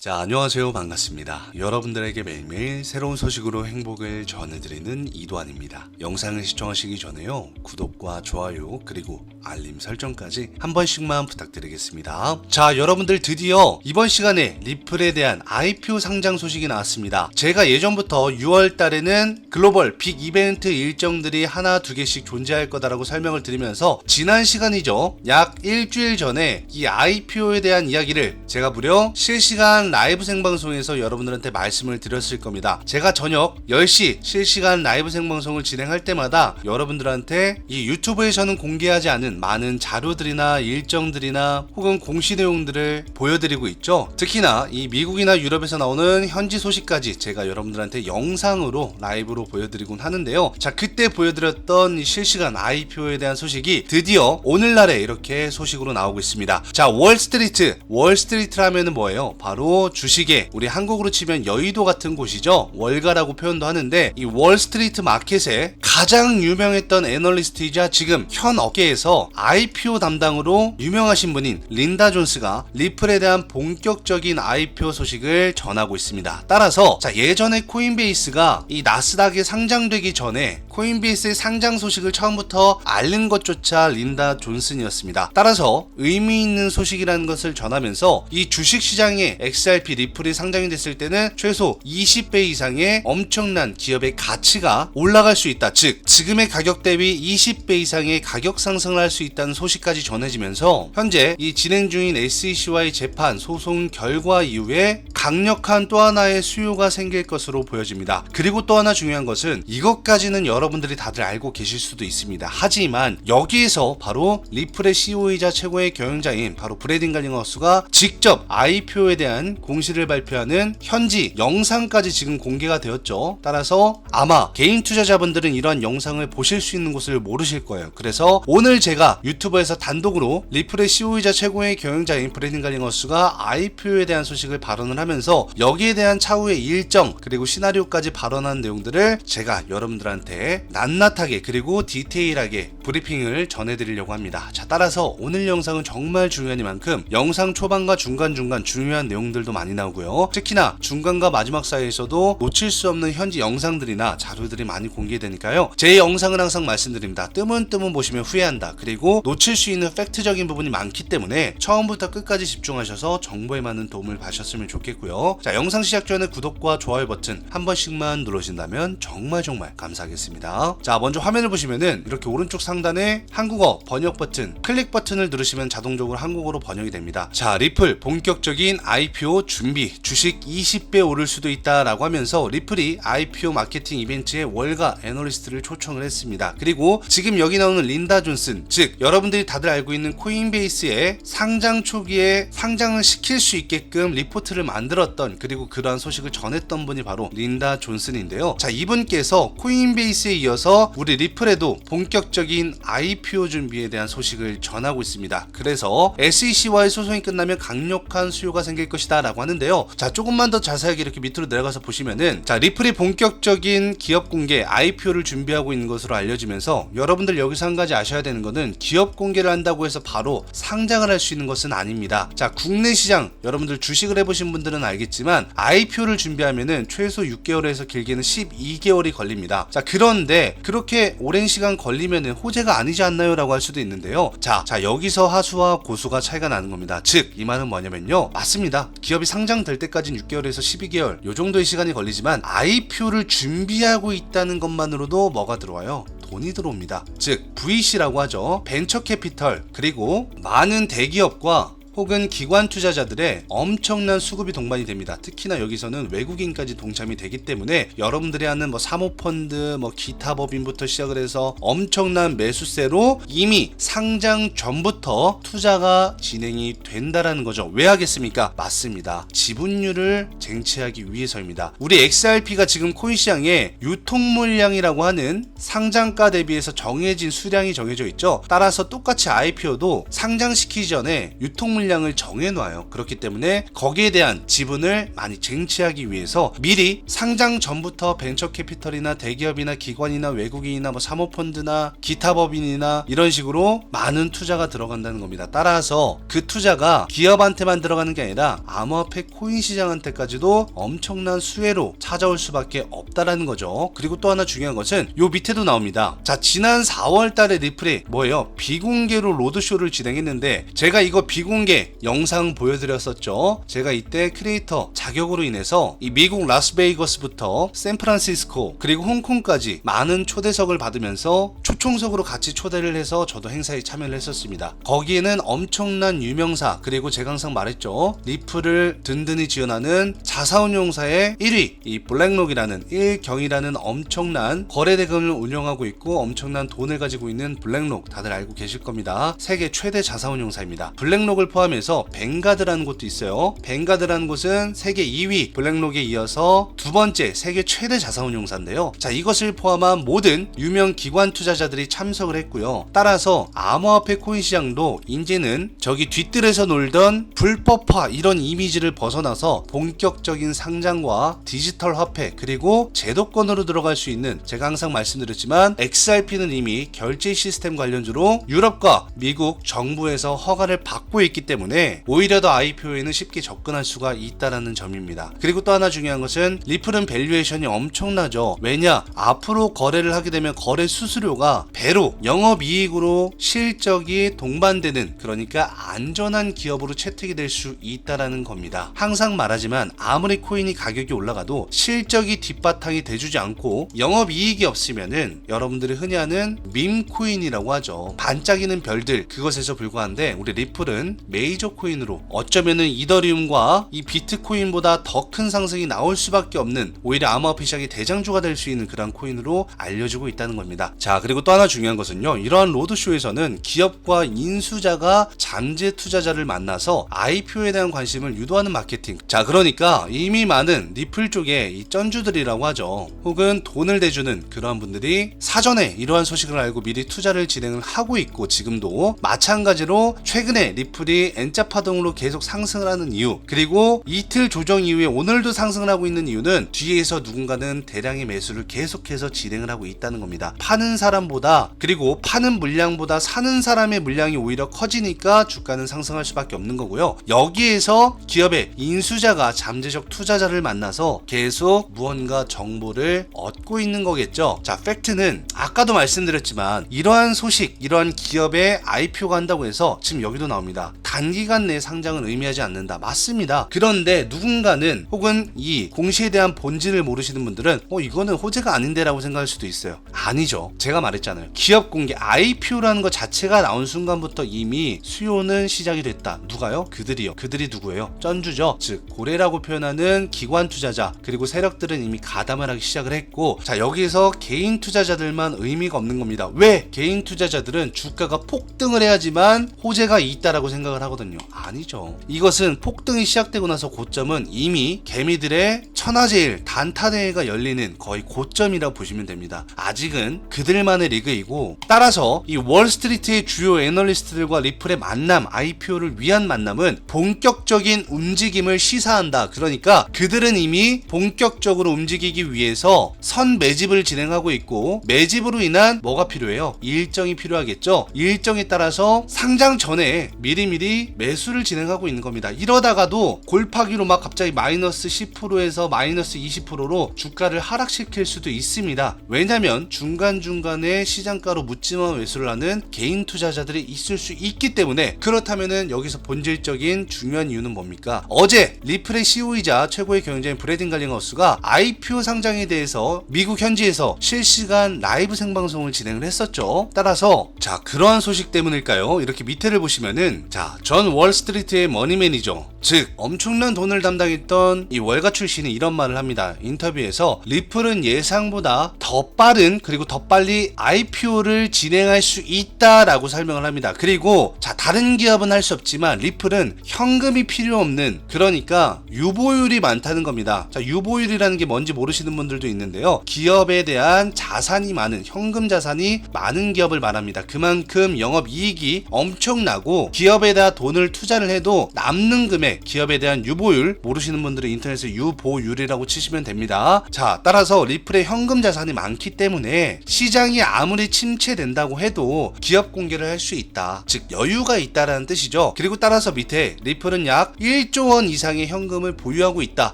자, 안녕하세요. 반갑습니다. 여러분들에게 매일매일 새로운 소식으로 행복을 전해드리는 이도환입니다. 영상을 시청하시기 전에요, 구독과 좋아요 그리고 알림 설정까지 한 번씩만 부탁드리겠습니다. 자, 여러분들 드디어 이번 시간에 리플에 대한 IPO 상장 소식이 나왔습니다. 제가 예전부터 6월 달에는 글로벌 빅 이벤트 일정들이 하나 두 개씩 존재할 거다라고 설명을 드리면서 지난 시간이죠, 약 일주일 전에 이 IPO에 대한 이야기를 제가 무려 실시간 라이브 생방송에서 여러분들한테 말씀을 드렸을 겁니다. 제가 저녁 10시 실시간 라이브 생방송을 진행할 때마다 여러분들한테 이 유튜브에서는 공개하지 않은 많은 자료들이나 일정들이나 혹은 공시 내용들을 보여드리고 있죠. 특히나 이 미국이나 유럽에서 나오는 현지 소식까지 제가 여러분들한테 영상으로 라이브로 보여드리곤 하는데요. 자, 그때 보여드렸던 이 실시간 IPO에 대한 소식이 드디어 오늘날에 이렇게 소식으로 나오고 있습니다. 자, 월스트리트라면은 뭐예요? 바로 주식에 우리 한국으로 치면 여의도 같은 곳이죠. 월가라고 표현도 하는데, 이 월스트리트 마켓에 가장 유명했던 애널리스트이자 지금 현 업계에서 IPO 담당으로 유명하신 분인 린다 존스가 리플에 대한 본격적인 IPO 소식을 전하고 있습니다. 따라서 자, 예전에 코인베이스가 이 나스닥에 상장되기 전에 코인베이스의 상장 소식을 처음부터 알린 것조차 린다 존슨이었습니다. 따라서 의미 있는 소식이라는 것을 전하면서 이 주식시장에 XRP 리플이 상장이 됐을 때는 최소 20배 이상의 엄청난 기업의 가치가 올라갈 수 있다. 즉, 지금의 가격 대비 20배 이상의 가격 상승을 할 수 있다는 소식까지 전해지면서 현재 이 진행 중인 SEC와의 재판 소송 결과 이후에 강력한 또 하나의 수요가 생길 것으로 보여집니다. 그리고 또 하나 중요한 것은, 이것까지는 여러분들이 다들 알고 계실 수도 있습니다. 하지만 여기에서 바로 리플의 CEO이자 최고의 경영자인 바로 브래든 갈링하우스가 직접 IPO에 대한 공시를 발표하는 현지 영상까지 지금 공개가 되었죠. 따라서 아마 개인 투자자분들은 이러한 영상을 보실 수 있는 곳을 모르실 거예요. 그래서 오늘 제가 유튜브에서 단독으로 리플의 CEO이자 최고의 경영자인 브래든 갈링하우스가 IPO에 대한 소식을 발언을 하면서 여기에 대한 차후의 일정 그리고 시나리오까지 발언한 내용들을 제가 여러분들한테 낱낱하게 그리고 디테일하게 브리핑을 전해드리려고 합니다. 자, 따라서 오늘 영상은 정말 중요하니만큼 영상 초반과 중간중간 중요한 내용들도 많이 나오고요. 특히나 중간과 마지막 사이에서도 놓칠 수 없는 현지 영상들이나 자료들이 많이 공개되니까요. 제 영상을 항상 말씀드립니다. 뜨문뜨문 보시면 후회한다. 그리고 놓칠 수 있는 팩트적인 부분이 많기 때문에 처음부터 끝까지 집중하셔서 정보에 많은 도움을 받으셨으면 좋겠고요. 자, 영상 시작 전에 구독과 좋아요 버튼 한 번씩만 누르신다면 정말 감사하겠습니다. 자, 먼저 화면을 보시면은 이렇게 오른쪽 상단에 한국어 번역 버튼, 클릭 버튼을 누르시면 자동적으로 한국어로 번역이 됩니다. 자, 리플 본격적인 IPO 준비, 주식 20배 오를 수도 있다라고 하면서 리플이 IPO 마케팅 이벤트에 월가 애널리스트를 초청을 했습니다. 그리고 지금 여기 나오는 린다 존슨, 즉 여러분들이 다들 알고 있는 코인베이스의 상장 초기에 상장을 시킬 수 있게끔 리포트를 만들었던, 그리고 그러한 소식을 전했던 분이 바로 린다 존슨인데요. 자, 이분께서 코인베이스에 이어서 우리 리플에도 본격적인 IPO 준비에 대한 소식을 전하고 있습니다. 그래서 SEC와의 소송이 끝나면 강력한 수요가 생길 것이다 라고 하는데요. 자, 조금만 더 자세하게 이렇게 밑으로 내려가서 보시면은, 자, 리플이 본격적인 기업 공개 IPO를 준비하고 있는 것으로 알려지면서, 여러분들 여기서 한 가지 아셔야 되는 거는 기업 공개를 한다고 해서 바로 상장을 할 수 있는 것은 아닙니다. 자, 국내 시장 여러분들 주식을 해보신 분들은 알겠지만 IPO를 준비하면은 최소 6개월에서 길게는 12개월이 걸립니다. 자, 그런데 그렇게 오랜 시간 걸리면은 호재가 아니지 않나요? 라고 할 수도 있는데요. 자, 여기서 하수와 고수가 차이가 나는 겁니다. 즉, 이 말은 뭐냐면요, 맞습니다. 기업이 상장될 때까지는 6개월에서 12개월 요 정도의 시간이 걸리지만 IPO를 준비하고 있다는 것만으로도 뭐가 들어와요? 돈이 들어옵니다. 즉, VC라고 하죠. 벤처 캐피털, 그리고 많은 대기업과 혹은 기관 투자자들의 엄청난 수급이 동반이 됩니다. 특히나 여기서는 외국인까지 동참이 되기 때문에 여러분들이 하는 사모펀드, 기타 법인부터 시작을 해서 엄청난 매수세로 이미 상장 전부터 투자가 진행이 된다라는 거죠. 왜 하겠습니까? 맞습니다. 지분율을 쟁취하기 위해서입니다. 우리 XRP가 지금 코인 시장에 유통 물량이라고 하는 상장가 대비해서 정해진 수량이 정해져 있죠. 따라서 똑같이 IPO도 상장시키기 전에 유통 물량을 정해놔요. 그렇기 때문에 거기에 대한 지분을 많이 쟁취하기 위해서 미리 상장 전부터 벤처 캐피털이나 대기업이나 기관이나 외국인이나 뭐 사모펀드나 기타 법인이나 이런 식으로 많은 투자가 들어간다는 겁니다. 따라서 그 투자가 기업한테만 들어가는 게 아니라 암호화폐 코인 시장한테까지도 엄청난 수혜로 찾아올 수밖에 없다라는 거죠. 그리고 또 하나 중요한 것은 요 밑에도 나옵니다. 자, 지난 4월 달에 리플이 뭐예요? 비공개로 로드쇼를 진행했는데 제가 이거 비공개 영상 보여드렸었죠. 제가 이때 크리에이터 자격으로 인해서 이 미국 라스베이거스부터 샌프란시스코 그리고 홍콩까지 많은 초대석을 받으면서 초청석으로 같이 초대를 해서 저도 행사에 참여를 했었습니다. 거기에는 엄청난 유명사 그리고 제가 항상 말했죠. 리플을 든든히 지원하는 자사운용사의 1위 이 블랙록이라는 일경이라는 엄청난 거래대금을 운영하고 있고 엄청난 돈을 가지고 있는 블랙록 다들 알고 계실 겁니다. 세계 최대 자사운용사입니다. 블랙록을 포함해서 뱅가드라는 곳도 있어요. 뱅가드라는 곳은 세계 2위 블랙록에 이어서 두 번째 세계 최대 자사운용사인데요. 자, 이것을 포함한 모든 유명 기관 투자자들이 참석을 했고요. 따라서 암호화폐 코인 시장도 이제는 저기 뒤뜰에서 놀던 불법화 이런 이미지를 벗어나서 본격적인 상장과 디지털 화폐 그리고 제도권으로 들어갈 수 있는 제가 항상 말씀드렸지만 XRP는 이미 결제 시스템 관련주로 유럽과 미국 정부에서 허가를 받고 있기 때문에 오히려 더 IPO에는 쉽게 접근할 수가 있다라는 점입니다. 그리고 또 하나 중요한 것은 리플은 밸류에이션이 엄청나죠. 왜냐? 앞으로 거래를 하게 되면 거래 수수료가 배로 영업이익으로 실적이 동반되는 그러니까 안전한 기업으로 채택이 될 수 있다라는 겁니다. 항상 말하지만 아무리 코인이 가격이 올라가도 실적이 뒷바탕이 돼주지 않고 영업이익이 없으면은 여러분들이 흔히 하는 밈코인이라고 하죠. 반짝이는 별들 그것에서 불과한데 우리 리플은 메이저 코인으로 어쩌면은 이더리움과 이 비트코인보다 더 큰 상승이 나올 수밖에 없는 오히려 암호화폐 시장의 대장주가 될 수 있는 그런 코인으로 알려지고 있다는 겁니다. 자, 그리고 또 하나 중요한 것은요. 이러한 로드쇼에서는 기업과 인수자가 잠재 투자자를 만나서 IPO에 대한 관심을 유도하는 마케팅. 자, 그러니까 이미 많은 리플 쪽에 이 쩐주들이라고 하죠. 혹은 돈을 대주는 그러한 분들이 사전에 이러한 소식을 알고 미리 투자를 진행을 하고 있고 지금도 마찬가지로 최근에 리플이 N자 파동으로 계속 상승을 하는 이유 그리고 이틀 조정 이후에 오늘도 상승을 하고 있는 이유는 뒤에서 누군가는 대량의 매수를 계속해서 진행을 하고 있다는 겁니다. 파는 사람보다 그리고 파는 물량보다 사는 사람의 물량이 오히려 커지니까 주가는 상승할 수밖에 없는 거고요. 여기에서 기업의 인수자가 잠재적 투자자를 만나서 계속 무언가 정보를 얻고 있는 거겠죠. 자, 팩트는 아까도 말씀드렸지만 이러한 소식, 이러한 기업의 IPO가 한다고 해서 지금 여기도 나옵니다. 단기간 내 상장은 의미하지 않는다. 맞습니다. 그런데 누군가는 혹은 이 공시에 대한 본질을 모르시는 분들은 이거는 호재가 아닌데 라고 생각할 수도 있어요. 아니죠. 제가 말했잖아요. 기업 공개 IPO라는 것 자체가 나온 순간부터 이미 수요는 시작이 됐다. 누가요? 그들이요. 그들이 누구예요? 쩐주죠. 즉 고래라고 표현하는 기관 투자자 그리고 세력들은 이미 가담을 하기 시작을 했고 자, 여기서 개인 투자자들만 의미가 없는 겁니다. 왜? 개인 투자자들은 주가가 폭등을 해야지만 호재가 있다라고 생각을 하거든요. 아니죠. 이것은 폭등이 시작되고 나서 고점은 이미 개미들의 천하제일 단타대회가 열리는 거의 고점이라고 보시면 됩니다. 아직은 그들만의 리그이고 따라서 이 월스트리트의 주요 애널리스트들과 리플의 만남, IPO를 위한 만남은 본격적인 움직임을 시사한다. 그러니까 그들은 이미 본격적으로 움직이기 위해서 선 매집을 진행하고 있고 매집으로 인한 뭐가 필요해요? 일정이 필요하겠죠. 일정에 따라서 상장 전에 미리미리 매수를 진행하고 있는 겁니다. 이러다가도 골파기로 막 갑자기 마이너스 10%에서 마이너스 20%로 주가를 하락시킬 수도 있습니다. 왜냐면 중간중간에 시장가로 묻지마 매수를 하는 개인 투자자들이 있을 수 있기 때문에 그렇다면은 여기서 본질적인 중요한 이유는 뭡니까? 어제 리플의 CEO이자 최고의 경영자인 브래든 갈링하우스가 IPO 상장에 대해서 미국 현지에서 실시간 라이브 생방송을 진행을 했었죠. 따라서 자, 그러한 소식 때문일까요? 이렇게 밑에를 보시면은 자, 전 월스트리트의 머니맨이죠. 즉 엄청난 돈을 담당했던 이 월가 출신이 이런 말을 합니다. 인터뷰에서 리플은 예상보다 더 빠른 그리고 더 빨리 IPO를 진행할 수 있다라고 설명을 합니다. 그리고 자, 다른 기업은 할 수 없지만 리플은 현금이 필요 없는 그러니까 유보율이 많다는 겁니다. 자, 유보율이라는 게 뭔지 모르시는 분들도 있는데요. 기업에 대한 자산이 많은 현금 자산이 많은 기업을 말합니다. 그만큼 영업이익이 엄청나고 기업에 대한 기업에다 돈을 투자를 해도 남는 금액, 기업에 대한 유보율, 모르시는 분들은 인터넷에 유보율이라고 치시면 됩니다. 자, 따라서 리플의 현금 자산이 많기 때문에 시장이 아무리 침체된다고 해도 기업 공개를 할 수 있다, 즉 여유가 있다라는 뜻이죠. 그리고 따라서 밑에 리플은 약 1조 원 이상의 현금을 보유하고 있다,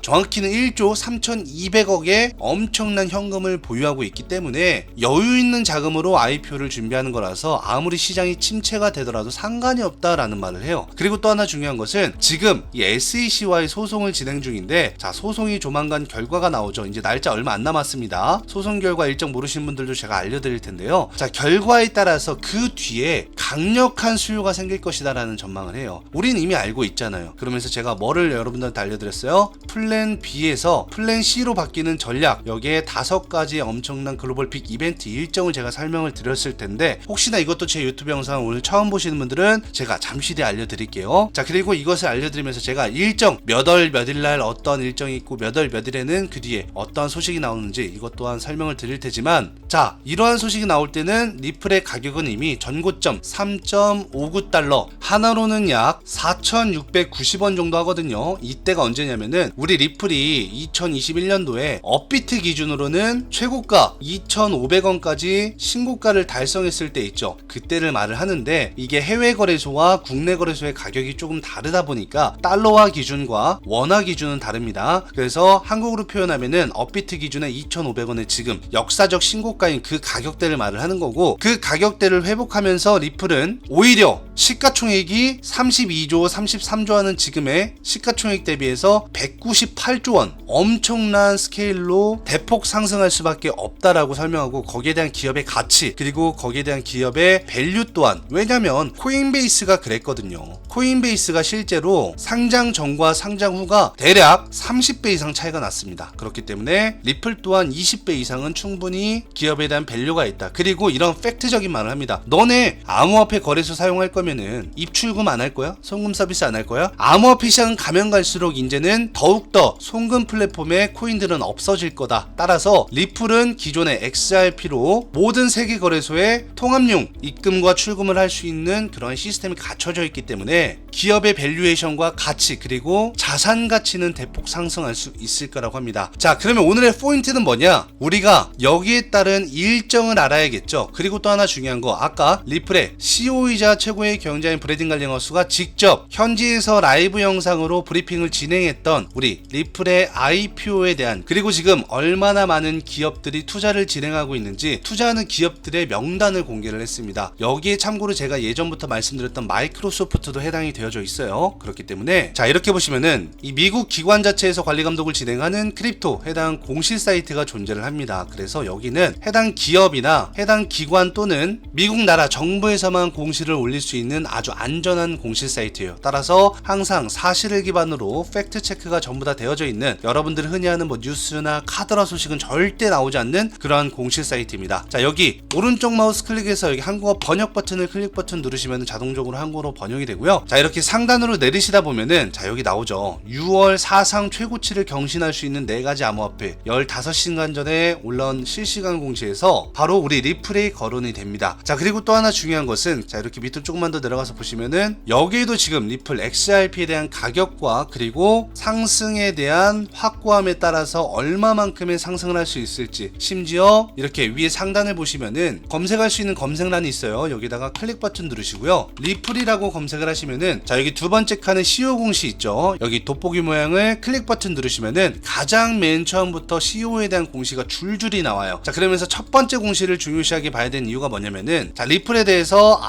정확히는 1조 3,200억의 엄청난 현금을 보유하고 있기 때문에 여유 있는 자금으로 IPO를 준비하는 거라서 아무리 시장이 침체가 되더라도 상관이 없다라는 말을 해요. 그리고 또 하나 중요한 것은 지금 이 SEC와의 소송을 진행 중인데, 자, 소송이 조만간 결과가 나오죠. 이제 날짜 얼마 안 남았습니다. 소송 결과 일정 모르시는 분들도 제가 알려드릴 텐데요. 자, 결과에 따라서 그 뒤에 강력한 수요가 생길 것이다 라는 전망을 해요. 우린 이미 알고 있잖아요. 그러면서 제가 뭐를 여러분들한테 알려드렸어요? 플랜 B에서 플랜 C로 바뀌는 전략, 여기에 5가지 엄청난 글로벌 빅 이벤트 일정을 제가 설명을 드렸을 텐데, 혹시나 이것도 제 유튜브 영상 오늘 처음 보시는 분들은 제가 잠시 뒤에 알려드릴게요. 자, 그리고 이것을 알려드리면서 제가 일정 몇 월 몇일 날 어떤 일정이 있고 몇 월 몇일에는 그 뒤에 어떤 소식이 나오는지 이것 또한 설명을 드릴 테지만, 자, 이러한 소식이 나올 때는 리플의 가격은 이미 전고점 3.59달러, 하나로는 약 4,690원 정도 하거든요. 이때가 언제냐면은 우리 리플이 2021년도에 업비트 기준으로는 최고가 2,500원까지 신고가를 달성했을 때 있죠. 그때를 말을 하는데, 이게 해외 거래소와 국내 거래소의 가격이 조금 다르다 보니까 달러화 기준과 원화 기준은 다릅니다. 그래서 한국으로 표현하면은 업비트 기준의 2,500원의 지금 역사적 신고가인 그 가격대를 말을 하는 거고, 그 가격대를 회복하면서 리플은 오히려 시가총액이 32조 33조 하는 지금의 시가총액 대비해서 198조 원, 엄청난 스케일로 대폭 상승할 수밖에 없다라고 설명하고, 거기에 대한 기업의 가치, 그리고 거기에 대한 기업의 밸류 또한, 왜냐면 코인베이스가 그랬거든요. 코인베이스가 실제로 상장 전과 상장 후가 대략 30배 이상 차이가 났습니다. 그렇기 때문에 리플 또한 20배 이상은 충분히 기업에 대한 밸류가 있다. 그리고 이런 팩트적인 말을 합니다. 너네 암호화폐 거래소 사용할 거면은 입출금 안 할 거야? 송금 서비스 안 할 거야? 암호화폐 시장 가면 갈수록 이제는 더욱더 송금 플랫폼의 코인들은 없어질 거다. 따라서 리플은 기존의 XRP로 모든 세계 거래소에 통합용 입금과 출금을 할 수 있는 그런 시스템이 갖춰져 있기 때문에 기업의 밸류에이션과 가치, 그리고 자산 가치는 대폭 상승할 수 있을 거라고 합니다. 자, 그러면 오늘의 포인트는 뭐냐? 우리가 여기에 따른 일정을 알아야겠죠. 그리고 또 하나 중요한 거, 아까 리플의 CEO이자 최고의 경자인 브래든 갈링허스가 직접 현지에서 라이브 영상으로 브리핑을 진행했던 우리 리플의 IPO에 대한, 그리고 지금 얼마나 많은 기업들이 투자를 진행하고 있는지 투자하는 기업들의 명단을 공개를 했습니다. 여기에 참고로 제가 예전부터 말씀드렸던 마이크로소프트도 해당이 되어져 있어요. 그렇기 때문에 자, 이렇게 보시면은 이 미국 기관 자체에서 관리 감독을 진행하는 크립토 해당 공시 사이트가 존재를 합니다. 그래서 여기는 해당 기업이나 해당 기관 또는 미국 나라 정부에서만 공시를 올릴 수 있는 아주 안전한 공시 사이트예요. 따라서 항상 사실을 기반으로 팩트 체크가 전부 다 되어져 있는, 여러분들이 흔히 하는 뭐 뉴스나 카더라 소식은 절대 나오지 않는 그러한 공시 사이트입니다. 자, 여기 오른쪽 마우스 클릭해서 여기 한국어 번역 버튼을 클릭 버튼 누르시면 자동적으로 한국어로 번역이 되고요. 자, 이렇게 상단으로 내리시다 보면은 자, 여기 나오죠. 6월 사상 최고치를 경신할 수 있는 4가지 암호화폐 15시간 전에 올라온 실시간 공시에서 바로 우리 리플이 거론이 됩니다. 자, 그리고 또 하나 중요한 것은, 자, 이렇게 밑으로 조금만 더 내려가서 보시면은 여기에도 지금 리플 XRP에 대한 가격과 그리고 상승에 대한 확고함에 따라서 얼마만큼의 상승을 할 수 있을지, 심지어 이렇게 위에 상단을 보시면은 검색할 수 있는 검색란이 있어요. 여기다가 클릭 버튼 누르시고요. 리플이라고 검색을 하시면은 자, 여기 두 번째 칸에 CEO 공시 있죠. 여기 돋보기 모양을 클릭 버튼 누르시면은 가장 맨 처음부터 CEO에 대한 공시가 줄줄이 나와요. 자, 그러면서 첫 번째 공시를 중요시하게 봐야 되는 이유가 뭐냐면은, 자, 리플에 대해서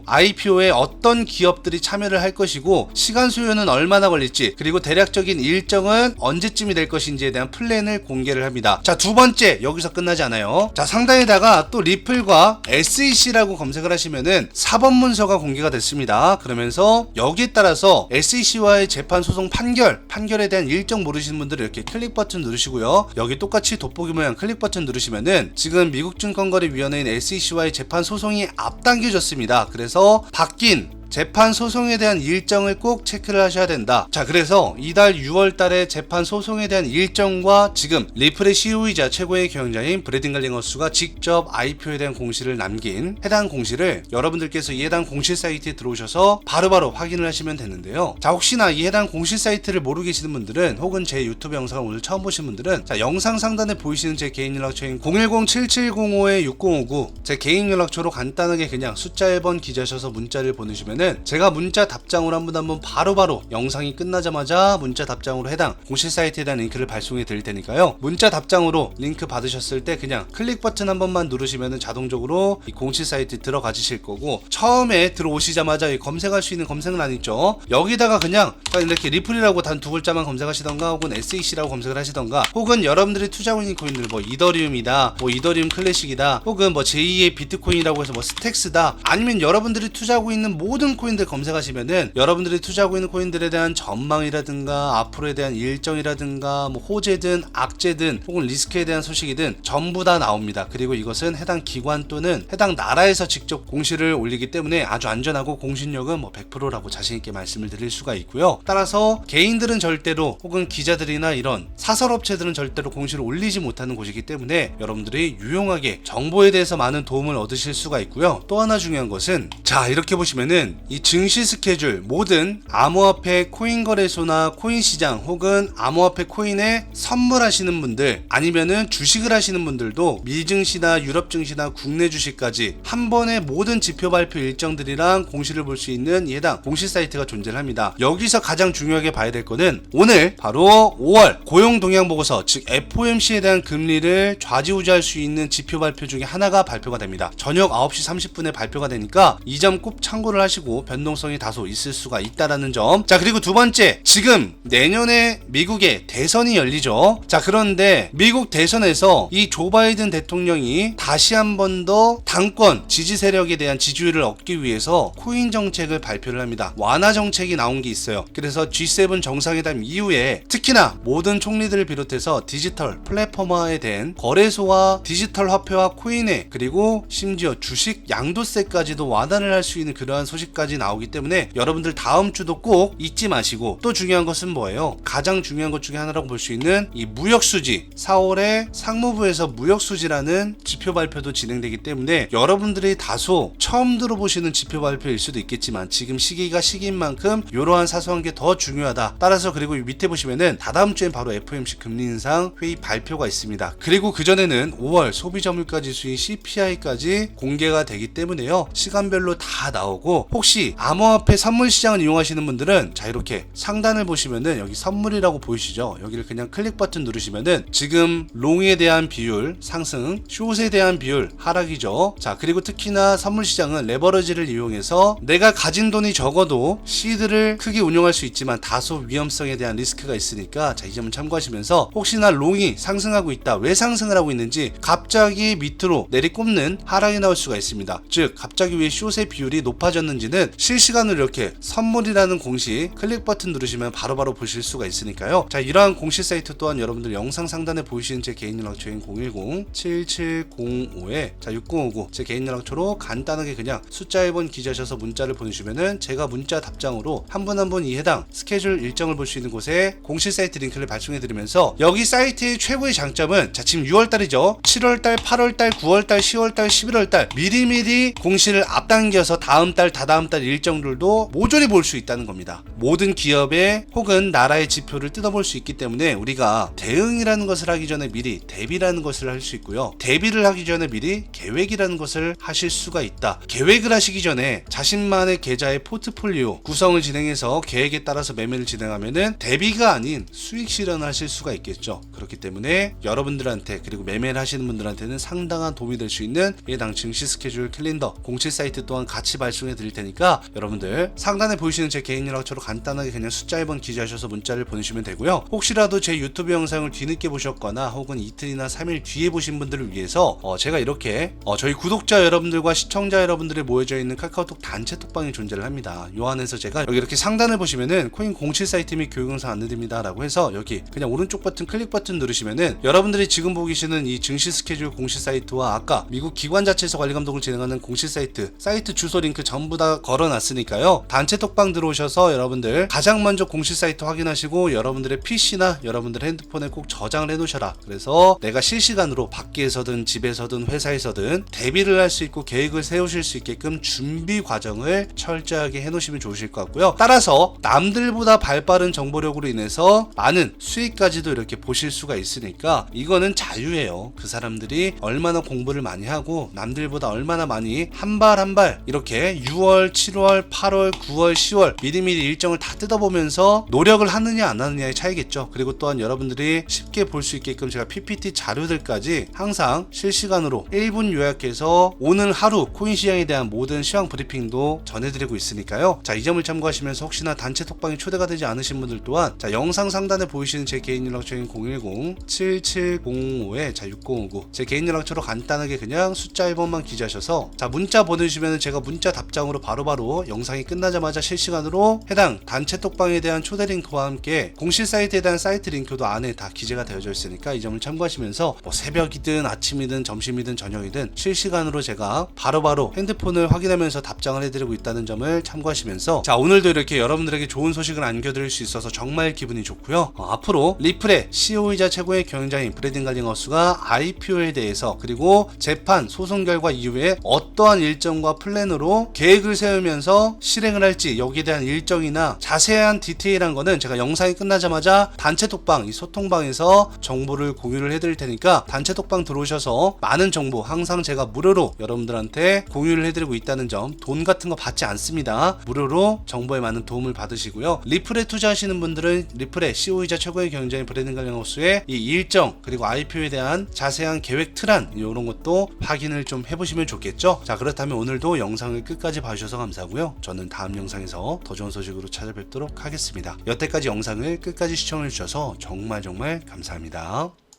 IPO에 어떤 기업들이 참여를 할 것이고 시간 소요는 얼마나 걸릴지, 그리고 대략적인 일정은 언제쯤이 될 것인지에 대한 플랜을 공개를 합니다. 자, 두 번째, 여기서 끝나지 않아요. 자, 상단에다가 또 리플과 SEC라고 검색을 하시면은 사법 문서가 공개가 됐습니다. 그러면서 여기에 따라서 SEC와의 재판 소송 판결에 대한 일정 모르시는 분들은 이렇게 클릭 버튼 누르시고요. 여기 똑같이 돋보기 모양 클릭 버튼 누르시면은 지금 미국 증권거래위원회인 SEC와의 재판 소송이 앞당겨졌습니다. 그래서 바뀐 재판 소송에 대한 일정을 꼭 체크를 하셔야 된다. 자, 그래서 이달 6월 달에 재판 소송에 대한 일정과 지금 리플의 CEO이자 최고의 경영자인 브래든 갈링허스가 직접 IPO에 대한 공시를 남긴 해당 공시를 여러분들께서 이 해당 공시 사이트에 들어오셔서 바로바로 확인을 하시면 되는데요. 자, 혹시나 이 해당 공시 사이트를 모르고 계시는 분들은 혹은 제 유튜브 영상을 오늘 처음 보신 분들은 자, 영상 상단에 보이시는 제 개인 연락처인 010-7705-6059 제 개인 연락처로 간단하게 그냥 숫자 1번 기재하셔서 문자를 보내주면은 제가 문자 답장으로 한번 바로바로 영상이 끝나자마자 문자 답장으로 해당 공시 사이트에 대한 링크를 발송해 드릴 테니까요. 문자 답장으로 링크 받으셨을 때 그냥 클릭 버튼 한 번만 누르시면은 자동적으로 이 공시 사이트 들어가실 거고, 처음에 들어오시자마자 이 검색할 수 있는 검색란 있죠. 여기다가 그냥 이렇게 리플이라고 단 두 글자만 검색하시던가 혹은 SEC라고 검색을 하시던가, 혹은 여러분들이 투자하고 있는 코인들 뭐 이더리움이다, 뭐 이더리움 클래식이다, 혹은 뭐 제2의 비트코인이라고 해서 뭐 스택스다, 아니면 여러분들이 투자하고 있는 모든 코인들 검색하시면은 여러분들이 투자하고 있는 코인들에 대한 전망이라든가 앞으로에 대한 일정이라든가 뭐 호재든 악재든 혹은 리스크에 대한 소식이든 전부 다 나옵니다. 그리고 이것은 해당 기관 또는 해당 나라에서 직접 공시를 올리기 때문에 아주 안전하고 공신력은 뭐 100%라고 자신있게 말씀을 드릴 수가 있고요. 따라서 개인들은 절대로, 혹은 기자들이나 이런 사설업체들은 절대로 공시를 올리지 못하는 곳이기 때문에 여러분들이 유용하게 정보에 대해서 많은 도움을 얻으실 수가 있고요. 또 하나 중요한 것은, 자, 이렇게 보시면은 이 증시 스케줄, 모든 암호화폐 코인 거래소나 코인 시장 혹은 암호화폐 코인에 선물하시는 분들, 아니면은 주식을 하시는 분들도 미증시나 유럽 증시나 국내 주식까지 한 번에 모든 지표 발표 일정들이랑 공시를 볼 수 있는 이 해당 공시 사이트가 존재를 합니다. 여기서 가장 중요하게 봐야 될 거는 오늘 바로 5월 고용 동향 보고서, 즉 FOMC에 대한 금리를 좌지우지할 수 있는 지표 발표 중에 하나가 발표가 됩니다. 저녁 9시 30분에 발표가 되니까 이 점 꼭 참고를 하시고 변동성이 다소 있을 수가 있다라는 점. 자, 그리고 두 번째, 지금 내년에 미국에 대선이 열리죠. 자, 그런데 미국 대선에서 이 조 바이든 대통령이 다시 한 번 더 당권 지지 세력에 대한 지지율을 얻기 위해서 코인 정책을 발표를 합니다. 완화 정책이 나온 게 있어요. 그래서 G7 정상회담 이후에 특히나 모든 총리들을 비롯해서 디지털 플랫폼화에 대한 거래소와 디지털 화폐와 코인에, 그리고 심지어 주식 양도세까지도 완화를 할 수 있는 그러한 소식까지 나오기 때문에 여러분들 다음 주도 꼭 잊지 마시고, 또 중요한 것은 뭐예요? 가장 중요한 것 중에 하나라고 볼 수 있는 이 무역수지, 4월에 상무부에서 무역수지라는 지표 발표도 진행되기 때문에 여러분들이 다소 처음 들어보시는 지표 발표일 수도 있겠지만 지금 시기가 시기인 만큼 이러한 사소한 게 더 중요하다. 따라서, 그리고 밑에 보시면은 다다음 주엔 바로 FOMC 금리 인상 회의 발표가 있습니다. 그리고 그전에는 5월 소비자 물가 지수인 CPI까지 공개가 되기 때문에요. 시간별로 다 나오고, 혹시 암호화폐 선물 시장을 이용하시는 분들은 자, 이렇게 상단을 보시면은 여기 선물이라고 보이시죠? 여기를 그냥 클릭 버튼 누르시면은 지금 롱에 대한 비율 상승, 숏에 대한 비율 하락이죠. 자, 그리고 특히나 선물 시장은 레버러지를 이용해서 내가 가진 돈이 적어도 시드를 크게 운용할 수 있지만 다소 위험성에 대한 리스크가 있으니까 자, 이 점은 참고하시면서 혹시나 롱이 상승하고 있다, 왜 상승을 하고 있는지 갑자기 밑으로 내리꼽는 하락이 나올 수가 있습니다. 즉 갑자기 왜 숏의 비율이 높아졌는지는 실시간으로 이렇게 선물이라는 공시 클릭 버튼 누르시면 바로바로 보실 수가 있으니까요. 자, 이러한 공시 사이트 또한 여러분들 영상 상단에 보이시는 제 개인 연락처인 010-7705에 자 6059 제 개인 연락처로 간단하게 그냥 숫자 1번 기재하셔서 문자를 보내주시면은 제가 문자 답장으로 한 분 한 분 이 해당 스케줄 일정을 볼 수 있는 곳에 공시 사이트 링크를 발송해드리면서, 여기 사이트의 최고의 장점은 자, 지금 6월달이죠. 7월달, 8월달, 9월달, 10월달, 11월달 미리미리 공시를 앞당겨서 다음달, 다다음달 일정들도 모조리 볼 수 있다는 겁니다. 모든 기업의 혹은 나라의 지표를 뜯어볼 수 있기 때문에 우리가 대응이라는 것을 하기 전에 미리 대비라는 것을 할 수 있고요. 대비를 하기 전에 미리 계획이라는 것을 하실 수가 있다. 계획을 하시기 전에 자신만의 계좌의 포트폴리오 구성을 진행해서 계획에 따라서 매매를 진행하면은 대비가 아닌 수익 실현을 하실 수가 있겠죠. 그렇기 때문에 여러분들한테, 그리고 매매를 하시는 분들한테는 상당한 도움이 될 수 있는 해당 증시 스케줄 캘린더 공시 사이트 또한 같이 발송해 드릴 테니까 여러분들 상단에 보이시는 제 개인 연락처로 간단하게 그냥 숫자 1번 기재하셔서 문자를 보내주시면 되고요. 혹시라도 제 유튜브 영상을 뒤늦게 보셨거나 혹은 이틀이나 3일 뒤에 보신 분들을 위해서 제가 이렇게 저희 구독자 여러분들과 시청자 여러분들이 모여져 있는 카카오톡 단체 톡방이 존재를 합니다. 요 안에서 제가 여기 이렇게 상단을 보시면은 코인 공시 사이트 및 교육 영상 안내드립니다 라고 해서 여기 그냥 오른쪽 버튼 클릭 버튼 누르시면은 여러분들이 지금 보고 계시는 이 증시 스케줄 공시 사이트와 아까 미국 기관 자체에서 관리 감독을 진행하는 공시 사이트 주소 링크 전부 다 딱 걸어놨으니까요. 단체 톡방 들어오셔서 여러분들 가장 먼저 공식 사이트 확인하시고 여러분들의 PC나 여러분들 핸드폰에 꼭 저장을 해놓으셔라. 그래서 내가 실시간으로 밖에서든 집에서든 회사에서든 대비를 할 수 있고 계획을 세우실 수 있게끔 준비 과정을 철저하게 해놓으시면 좋으실 것 같고요. 따라서 남들보다 발빠른 정보력으로 인해서 많은 수익까지도 이렇게 보실 수가 있으니까 이거는 자유예요. 그 사람들이 얼마나 공부를 많이 하고 남들보다 얼마나 많이 한 발 한 발 이렇게 6월, 7월, 8월, 9월, 10월 미리미리 일정을 다 뜯어보면서 노력을 하느냐 안 하느냐의 차이겠죠. 그리고 또한 여러분들이 쉽게 볼 수 있게끔 제가 PPT 자료들까지 항상 실시간으로 1분 요약해서 오늘 하루 코인 시장에 대한 모든 시황 브리핑도 전해드리고 있으니까요. 자, 이 점을 참고하시면서 혹시나 단체 톡방에 초대가 되지 않으신 분들 또한 자, 영상 상단에 보이시는 제 개인 연락처인 010-7705-6059 제 개인 연락처로 간단하게 그냥 숫자 1번만 기재하셔서 자, 문자 보내주시면 제가 문자 답장으로 바로바로 영상이 끝나자마자 실시간으로 해당 단체 톡방에 대한 초대 링크와 함께 공식 사이트에 대한 사이트 링크도 안에 다 기재가 되어져 있으니까 이 점을 참고하시면서 뭐 새벽이든 아침이든 점심이든 저녁이든 실시간으로 제가 바로바로 핸드폰을 확인하면서 답장을 해드리고 있다는 점을 참고하시면서 자, 오늘도 이렇게 여러분들에게 좋은 소식을 안겨드릴 수 있어서 정말 기분이 좋고요. 앞으로 리플의 CEO이자 최고의 경영자인 브래든 갈링하우스가 IPO에 대해서 그리고 재판 소송 결과 이후에 어떠한 일정과 플랜으로 계획을 세우면서 실행을 할지 여기에 대한 일정이나 자세한 디테일한 거는 제가 영상이 끝나자마자 단체 톡방 이 소통방에서 정보를 공유를 해드릴 테니까 단체 톡방 들어오셔서 많은 정보 항상 제가 무료로 여러분들한테 공유를 해드리고 있다는 점, 돈 같은 거 받지 않습니다. 무료로 정보에 많은 도움을 받으시고요. 리플에 투자하시는 분들은 리플의 CEO이자 최고의 경영자인 브래든 갈링하우스의 이 일정 그리고 IPO에 대한 자세한 계획 틀안 이런 것도 확인을 좀 해보시면 좋겠죠. 자, 그렇다면 오늘도 영상을 끝까지 봐주셔서 감사하고요. 저는 다음 영상에서 더 좋은 소식으로 찾아뵙도록 하겠습니다. 여태까지 영상을 끝까지 시청해주셔서 정말 감사합니다.